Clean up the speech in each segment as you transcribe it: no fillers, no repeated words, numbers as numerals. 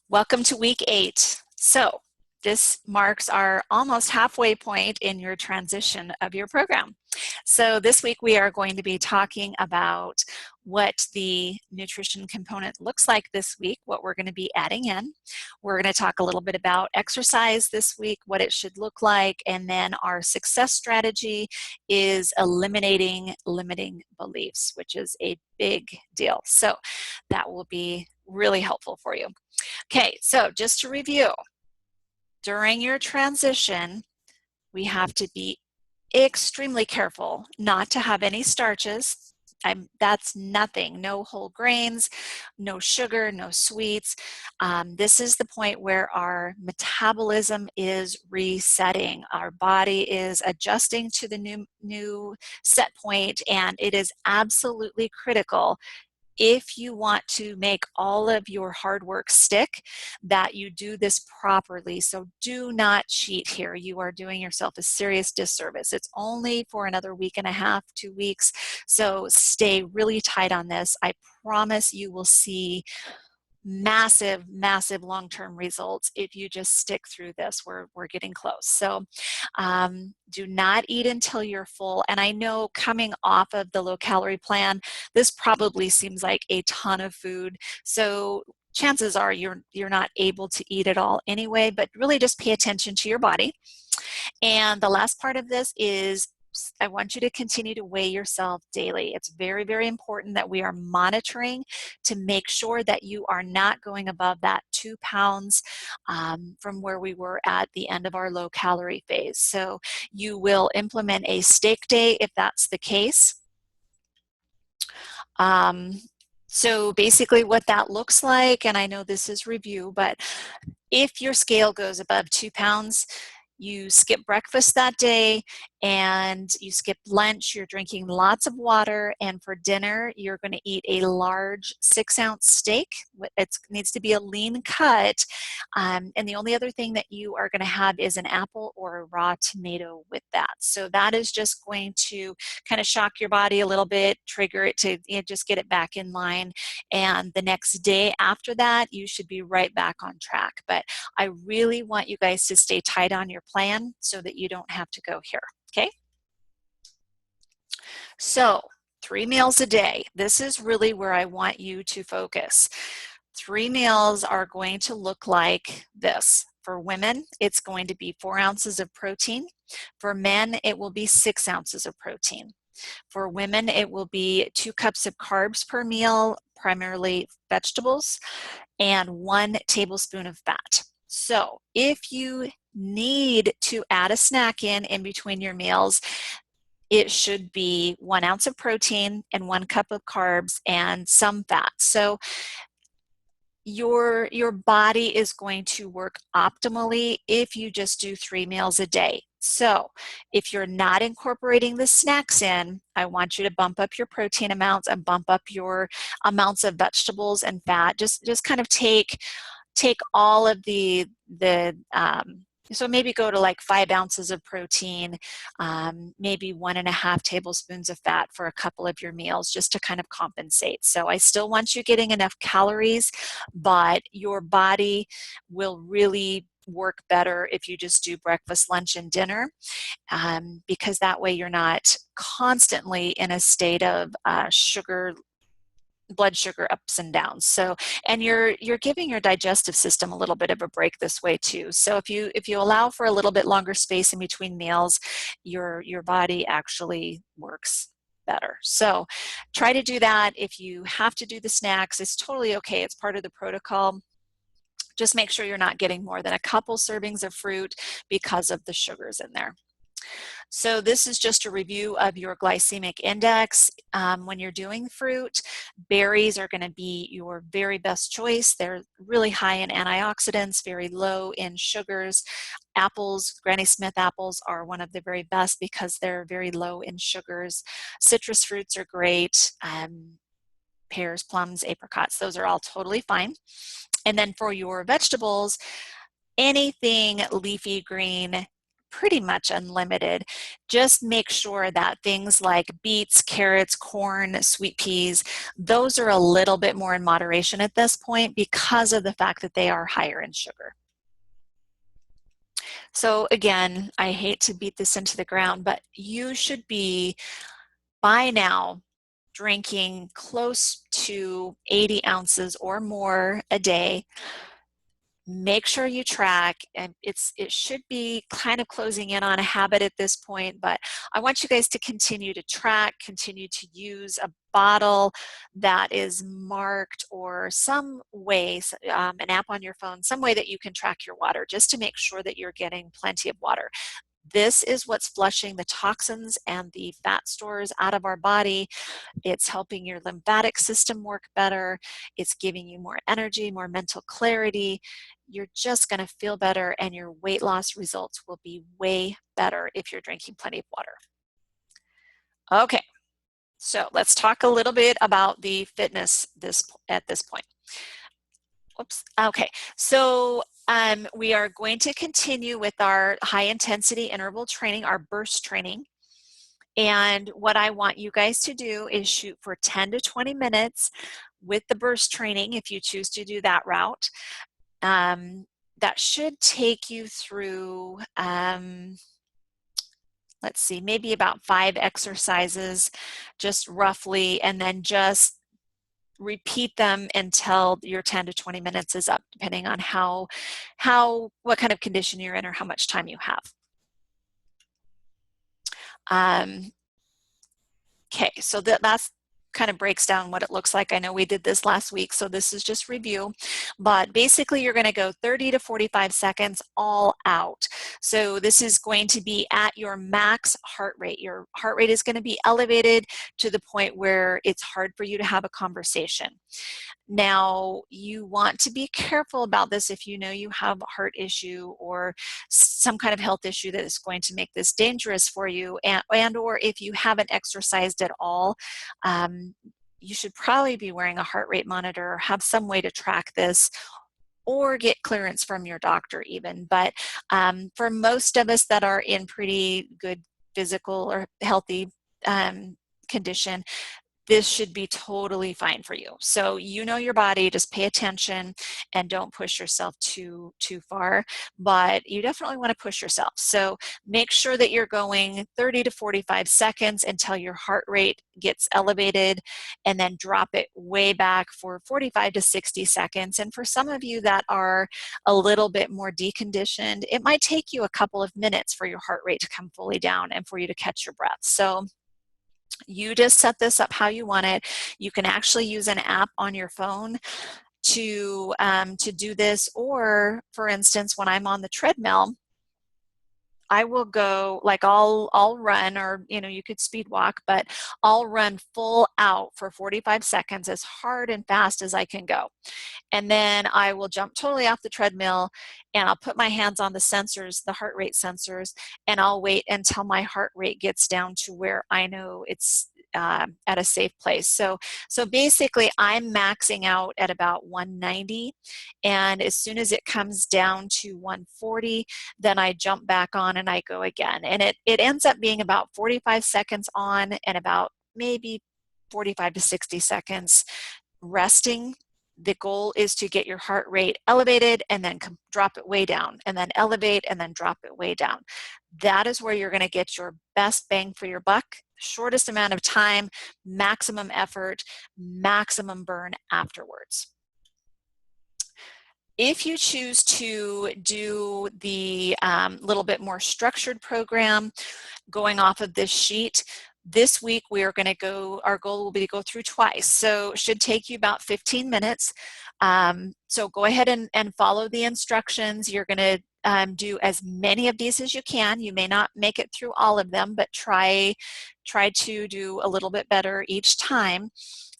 Welcome to week 8. So this marks our almost halfway point in your transition of your program. So this week we are going to be talking about what the nutrition component looks like this week, what we're going to be adding in. We're going to talk a little bit about exercise this week, what it should look like, and then our success strategy is eliminating limiting beliefs, which is a big deal. So that will be really helpful for you. Okay, so just to review, during your transition, we have to be extremely careful not to have any starches. That's nothing, no whole grains, no sugar, no sweets. This is the point where our metabolism is resetting. Our body is adjusting to the new set point, and it is absolutely critical if you want to make all of your hard work stick, that you do this properly. So do not cheat here. You are doing yourself a serious disservice. It's only for another week and a half, 2 weeks. So stay really tight on this. I promise you will see massive long-term results if you just stick through this. We're getting close. So do not eat until you're full. And I know coming off of the low-calorie plan, this probably seems like a ton of food. So chances are you're not able to eat it all anyway, but really just pay attention to your body. And the last part of this is I want you to continue to weigh yourself daily. It's very, very important that we are monitoring to make sure that you are not going above that 2 pounds from where we were at the end of our low calorie phase. So you will implement a steak day if that's the case. So basically what that looks like, and I know this is review, but if your scale goes above 2 pounds, you skip breakfast that day and you skip lunch, you're drinking lots of water, and for dinner you're going to eat a large 6-ounce steak. It needs to be a lean cut, and the only other thing that you are going to have is an apple or a raw tomato with that. So that is just going to kind of shock your body a little bit, trigger it to just get it back in line, and the next day after that you should be right back on track. But I really want you guys to stay tight on your plan so that you don't have to go here, okay? So 3 meals a day. This is really where I want you to focus. 3 meals are going to look like this. For women, it's going to be 4 ounces of protein. For men, it will be 6 ounces of protein. For women, it will be 2 cups of carbs per meal, primarily vegetables, and 1 tablespoon of fat. So if you need to add a snack in between your meals, it should be 1 ounce of protein and 1 cup of carbs and some fat. So your body is going to work optimally if you just do 3 meals a day. So if you're not incorporating the snacks in, I want you to bump up your protein amounts and bump up your amounts of vegetables and fat. Just kind of take all of so maybe go to like 5 ounces of protein, maybe 1.5 tablespoons of fat for a couple of your meals, just to kind of compensate. So I still want you getting enough calories, but your body will really work better if you just do breakfast, lunch, and dinner, because that way you're not constantly in a state of blood sugar ups and downs. So, and you're giving your digestive system a little bit of a break this way too. So if you allow for a little bit longer space in between meals, your body actually works better. So try to do that. If you have to do the snacks, it's totally okay. It's part of the protocol. Just make sure you're not getting more than a couple servings of fruit because of the sugars in there. So this is just a review of your glycemic index. When you're doing fruit, berries are going to be your very best choice. They're really high in antioxidants, very low in sugars. Apples, Granny Smith apples, are one of the very best because they're very low in sugars. Citrus fruits are great. Pears, plums, apricots, those are all totally fine. And then for your vegetables, anything leafy green, pretty much unlimited. Just make sure that things like beets, carrots, corn, sweet peas, those are a little bit more in moderation at this point because of the fact that they are higher in sugar. So again, I hate to beat this into the ground, but you should be by now drinking close to 80 ounces or more a day. Make sure you track, and it should be kind of closing in on a habit at this point, but I want you guys to continue to track, continue to use a bottle that is marked or some way, an app on your phone, some way that you can track your water just to make sure that you're getting plenty of water. This is what's flushing the toxins and the fat stores out of our body. It's helping your lymphatic system work better. It's giving you more energy, more mental clarity. You're just going to feel better, and your weight loss results will be way better if you're drinking plenty of water. Okay, so let's talk a little bit about the fitness at this point. Whoops. Okay, so we are going to continue with our high intensity interval training, our burst training. And what I want you guys to do is shoot for 10 to 20 minutes with the burst training if you choose to do that route. That should take you through, let's see, maybe about 5 exercises, just roughly, and then just repeat them until your 10 to 20 minutes is up, depending on what kind of condition you're in or how much time you have. Okay, so that's kind of breaks down what it looks like. I know we did this last week, so this is just review, but basically you're going to go 30 to 45 seconds all out. So this is going to be at your max heart rate. Your heart rate is going to be elevated to the point where it's hard for you to have a conversation. Now, you want to be careful about this if you know you have a heart issue or some kind of health issue that is going to make this dangerous for you, and or if you haven't exercised at all. You should probably be wearing a heart rate monitor or have some way to track this, or get clearance from your doctor even. But for most of us that are in pretty good physical or healthy condition, this should be totally fine for you. So you know your body, just pay attention and don't push yourself too far, but you definitely want to push yourself. So make sure that you're going 30 to 45 seconds until your heart rate gets elevated, and then drop it way back for 45 to 60 seconds. And for some of you that are a little bit more deconditioned, it might take you a couple of minutes for your heart rate to come fully down and for you to catch your breath. So you just set this up how you want it. You can actually use an app on your phone to do this, or for instance, when I'm on the treadmill, I will go, like I'll run, or you could speed walk, but I'll run full out for 45 seconds as hard and fast as I can go. And then I will jump totally off the treadmill, and I'll put my hands on the sensors, the heart rate sensors, and I'll wait until my heart rate gets down to where I know it's at a safe place. So basically I'm maxing out at about 190, and as soon as it comes down to 140, then I jump back on and I go again. And it ends up being about 45 seconds on and about maybe 45 to 60 seconds resting. The goal is to get your heart rate elevated and then drop it way down, and then elevate and then drop it way down. That is where you're going to get your best bang for your buck, shortest amount of time, maximum effort, maximum burn afterwards. If you choose to do the little bit more structured program going off of this sheet, this week we are going to go, our goal will be to go through twice. So it should take you about 15 minutes. So go ahead and follow the instructions. You're going to do as many of these as you can. You may not make it through all of them, but try to do a little bit better each time.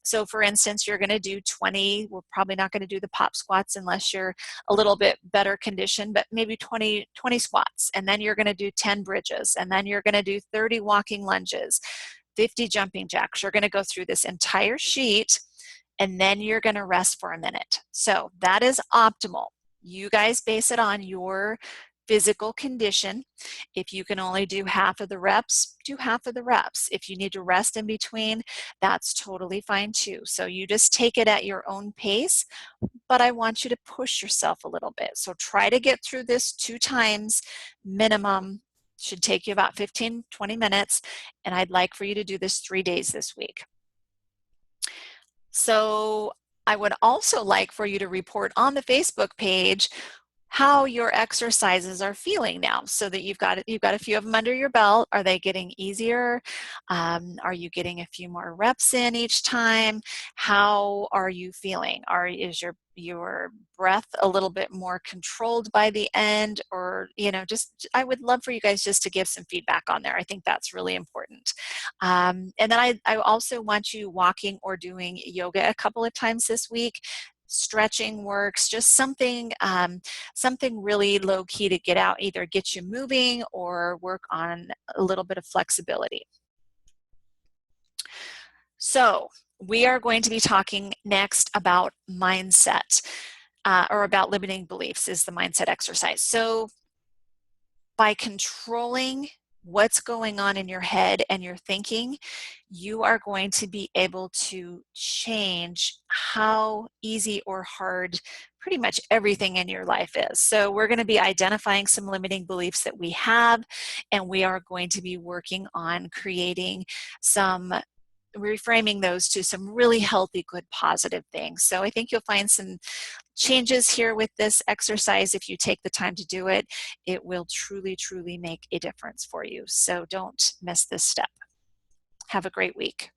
So for instance, you're going to do 20, we're probably not going to do the pop squats unless you're a little bit better conditioned, but maybe 20 squats. And then you're going to do 10 bridges. And then you're going to do 30 walking lunges, 50 jumping jacks. You're going to go through this entire sheet, and then you're going to rest for a minute. So that is optimal. You guys base it on your physical condition. If you can only do half of the reps, do half of the reps. If you need to rest in between, that's totally fine too. So you just take it at your own pace, but I want you to push yourself a little bit. So try to get through this 2 times minimum. Should take you about 15-20 minutes, and I'd like for you to do this 3 days this week. So I would also like for you to report on the Facebook page how your exercises are feeling now, so that you've got a few of them under your belt. Are they getting easier? Are you getting a few more reps in each time? How are you feeling? Is your breath a little bit more controlled by the end? Or, just, I would love for you guys just to give some feedback on there. I think that's really important. And then I also want you walking or doing yoga a couple of times this week. Stretching works, just something really low key to either get you moving or work on a little bit of flexibility. So we are going to be talking next about mindset, or about limiting beliefs is the mindset exercise. So by controlling what's going on in your head and your thinking, you are going to be able to change how easy or hard pretty much everything in your life is. So we're going to be identifying some limiting beliefs that we have, and we are going to be working on reframing those to some really healthy, good, positive things. So I think you'll find some changes here with this exercise. If you take the time to do it, it will truly, truly make a difference for you. So don't miss this step. Have a great week.